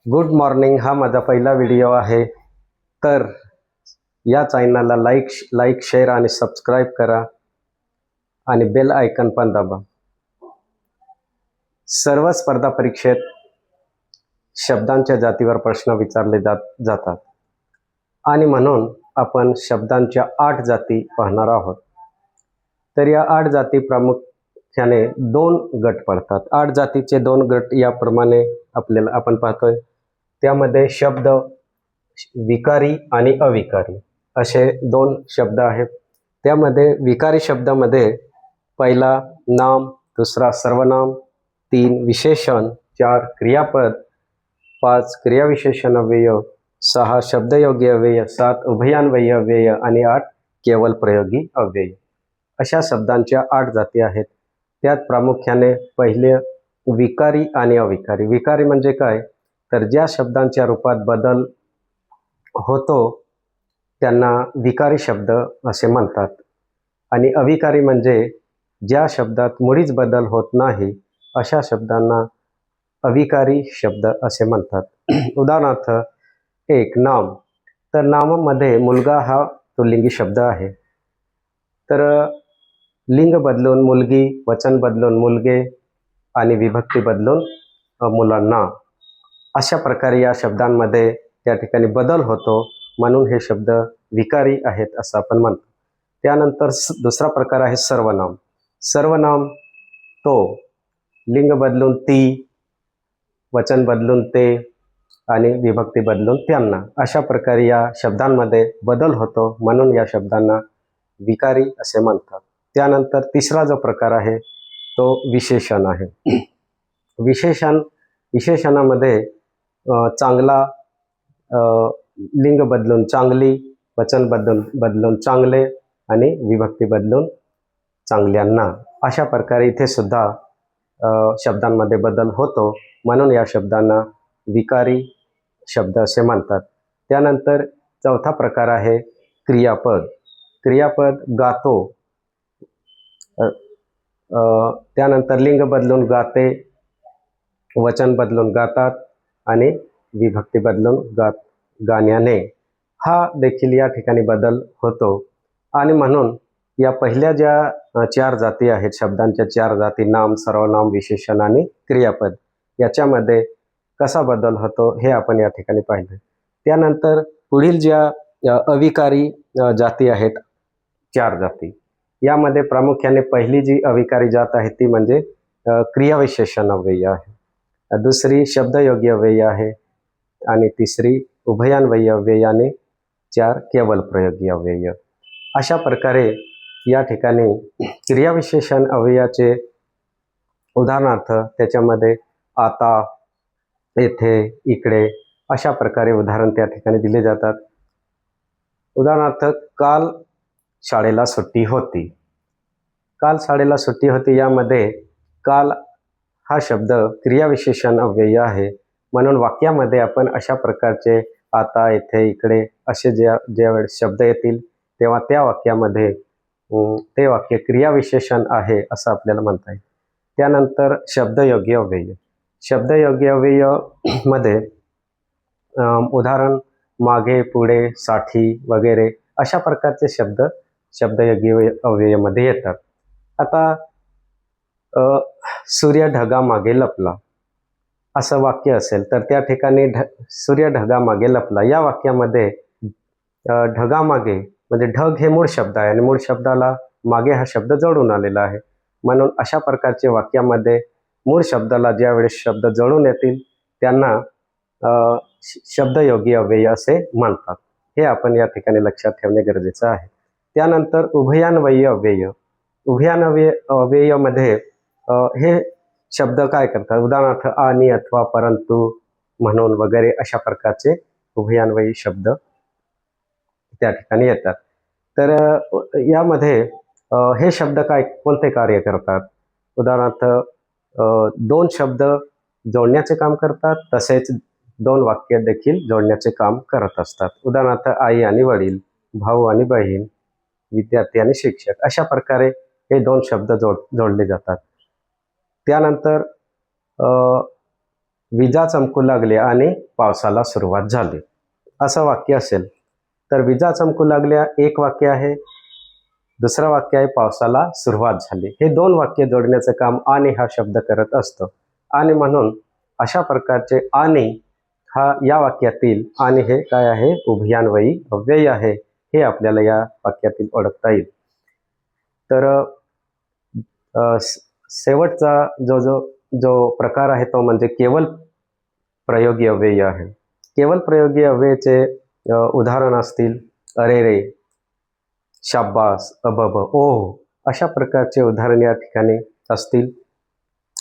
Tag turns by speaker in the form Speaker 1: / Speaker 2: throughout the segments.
Speaker 1: Good morning. हा माझा पहिला व्हिडिओ आहे. तर या चॅनलला लाईक शेअर आणि सबस्क्राईब करा आणि बेल आयकन पण दाबा. सर्व स्पर्धा परीक्षेत शब्दांच्या जातीवर प्रश्न विचारले जातात आणि म्हणून आपण शब्दांच्या 8 जाती पाहणार आहोत. तर या 8 जाती प्रामुख्याने 2 गट पडतात. 8 जातीचे 2 गट याप्रमाणे आपण पाहतोय. त्यामध्ये शब्द विकारी आणि अविकारी असे 2 शब्द आहेत. त्यामध्ये विकारी शब्दामध्ये पहिला नाम, दुसरा सर्वनाम, 3 विशेषण, 4 क्रियापद, 5 क्रियाविशेषण अव्यय, 6 शब्दयोगी अव्यय, 7 उभयान्वयी अव्यय आणि 8 केवल प्रयोगी अव्यय अशा शब्दांच्या 8 जाती आहेत. त्यात प्रामुख्याने पहिले विकारी आणि अविकारी. विकारी म्हणजे काय, तर ज्या शब्दांच्या रूपात बदल होतो त्यांना विकारी शब्द असे म्हणतात. आणि अविकारी म्हणजे ज्या शब्दात मुळीच बदल होत नाही अशा शब्दांना अविकारी शब्द असे म्हणतात. उदाहरणार्थ एक नाम. तर नामामध्ये मुलगा हा पुल्लिंगी शब्द आहे. तर लिंग बदलून मुलगी, वचन बदलून मुलगे आणि विभक्ती बदलून मुलांना अशा प्रकारे या शब्दांमध्ये त्या ठिकाणी बदल होतो, म्हणून हे शब्द विकारी आहेत असं आपण म्हणतो. त्यानंतर दुसरा प्रकार आहे सर्वनाम. सर्वनाम तो लिंग बदलून ती, वचन बदलून ते आणि विभक्ती बदलून त्यांना अशा प्रकारे या शब्दांमध्ये बदल होतो, म्हणून या शब्दांना विकारी असे म्हणतात. त्यानंतर तिसरा जो प्रकार आहे तो विशेषण आहे. विशेषणामध्ये चांगला, लिंग बदलून चांगली, वचन बदलून चांगले आणि विभक्ती बदलून चांगल्यांना अशा प्रकारे इथे सुद्धा शब्दांमध्ये बदल होतो, म्हणून या शब्दांना विकारी शब्द असे म्हणतात. त्यानंतर चौथा प्रकार आहे क्रियापद. क्रियापद गातो, त्यानंतर लिंग बदलून गाते, वचन बदलून गातात आणि विभक्ती बदलून गाण्याने हा देखील या ठिकाणी बदल होतो. आणि म्हणून या पहिल्या ज्या 4 जाती आहेत, शब्दांच्या 4 जाती नाम, सर्वनाम, विशेषण आणि क्रियापद, याच्यामध्ये कसा बदल होतो हे आपण या ठिकाणी पाहिलं. त्यानंतर पुढील ज्या अविकारी जाती आहेत 4 जाती, यामध्ये प्रामुख्याने पहिली जी अविकारी जात आहे ती म्हणजे क्रियाविशेषण अव्यय आहे, दुसरी शब्दयोगी अव्यय आहे आणि तिसरी उभयान्वयी अव्यय आणि 4 केवल प्रयोगी अव्यय. अशा प्रकारे या ठिकाणी क्रियाविशेषण अव्ययाचे उदाहरणार्थ त्याच्यामध्ये आता, येथे, इकडे अशा प्रकारे उदाहरण त्या ठिकाणी दिले जातात. उदाहरणार्थ काल शाळेला सुट्टी होती. काल शाळेला सुट्टी होती यामध्ये काल हा शब्द क्रियाविशेषण अव्यय आहे, म्हणून वाक्यामध्ये आपण अशा प्रकारचे आता, येथे, इकडे असे ज्यावेळेस शब्द येतील तेव्हा त्या वाक्यामध्ये ते वाक्य क्रियाविशेषण आहे असं आपल्याला म्हणता येईल. त्यानंतर शब्दयोगी अव्यय. शब्दयोगी अव्यय मध्ये उदाहरण मागे, पुढे, साठी वगैरे अशा प्रकारचे शब्द शब्दयोगी अव्ययामध्ये येतात. आता सूर्य ढगामागे लपला असं वाक्य असेल तर त्या ठिकाणी सूर्य ढगामागे लपला या वाक्यामध्ये ढगामागे म्हणजे ढग हे मूळ शब्द आहे आणि मूळ शब्दाला मागे हा शब्द जोडून आलेला आहे, म्हणून अशा प्रकारचे वाक्यामध्ये मूळ शब्दाला ज्या वेळेस शब्द जोडून येतील त्यांना शब्दयोगी अव्यय असे म्हणतात. हे आपण या ठिकाणी लक्षात ठेवणे गरजेचं आहे. त्यानंतर उभयान्वयी अव्यय. उभयान्वयी अव्ययामध्ये हे शब्द काय करतात, उदाहरणार्थ आणि, अथवा, परंतु, म्हणून वगैरे अशा प्रकारचे उभयान्वयी शब्द त्या ठिकाणी येतात. तर यामध्ये हे शब्द कोणते कार्य करतात, उदाहरणार्थ 2 शब्द जोडण्याचे काम करतात, तसेच 2 वाक्य देखील जोडण्याचे काम करत असतात. उदाहरणार्थ आई आणि वडील, भाऊ आणि बहीण, विद्यार्थी आणि शिक्षक अशा प्रकारे हे 2 शब्द जोडले जातात. त्यानंतर विजा चमकू लागल्या आणि पावसाला सुरुवात झाली, असं वाक्य असेल तर विजा चमकू लागल्या एक वाक्य आहे, दुसरं वाक्य आहे पावसाला सुरुवात झाली. हे दोन वाक्य जोडण्याचं काम आणि हा शब्द करत असतो. आणि म्हणून अशा प्रकारचे आणि हा या वाक्यातील आणि हे काय आहे, उभयान्वयी अव्यय आहे. हे आपल्याला या वाक्यातील ओळखता येईल. तर शेवटचा जो जो जो प्रकार आहे तो म्हणजे केवल प्रयोगी अव्यय आहे. केवल प्रयोगी अव्ययाचे उदाहरण असतील अरे रे, शाब्बास, अबब, ओह अशा प्रकारचे उदाहरण या ठिकाणी असतील.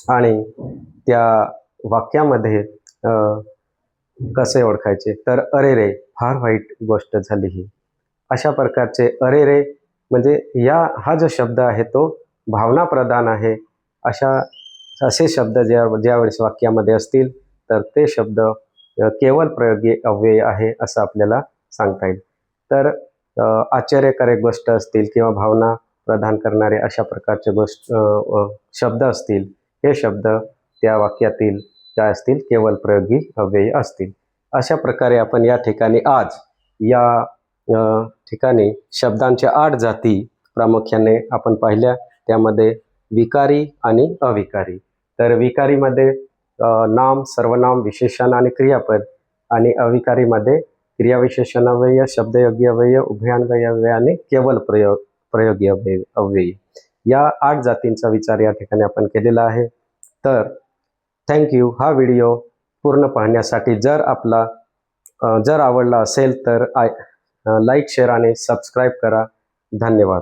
Speaker 1: आणि त्या वाक्यामध्ये कसे ओळखायचे तर अरे रे फार वाईट गोष्ट झाली ही, अशा प्रकारचे अरे रे म्हणजे हा जो शब्द आहे तो भावनाप्रधान आहे. असे शब्द ज्यावेळेस वाक्यामध्ये असतील तर ते शब्द केवल प्रयोगी अव्यय आहे असं आपल्याला सांगता येईल. तर आश्चर्यकारक गोष्ट असतील किंवा भावना प्रदान करणारे अशा प्रकारचे शब्द असतील, हे शब्द त्या वाक्यातील काय असतील, केवल प्रयोगी अव्यय असतील. अशा प्रकारे आपण या ठिकाणी आज या ठिकाणी शब्दांच्या 8 जाती प्रामुख्याने आपण पाहिल्या. त्यामध्ये विकारी आणि अविकारी. तर विकारीमध्ये नाम, सर्वनाम, विशेषण आणि क्रियापद, आणि अविकारीमध्ये क्रियाविशेषण अव्यय, शब्दयोगी अव्यय, उभयान्वयी अव्यय आणि केवल प्रयोगी अव्यय या 8 जातींचा विचार या ठिकाणी आपण केलेला आहे. तर थँक्यू. हा व्हिडिओ पूर्ण पाहण्यासाठी जर आवडला असेल तर लाईक, शेअर आणि सबस्क्राईब करा. धन्यवाद.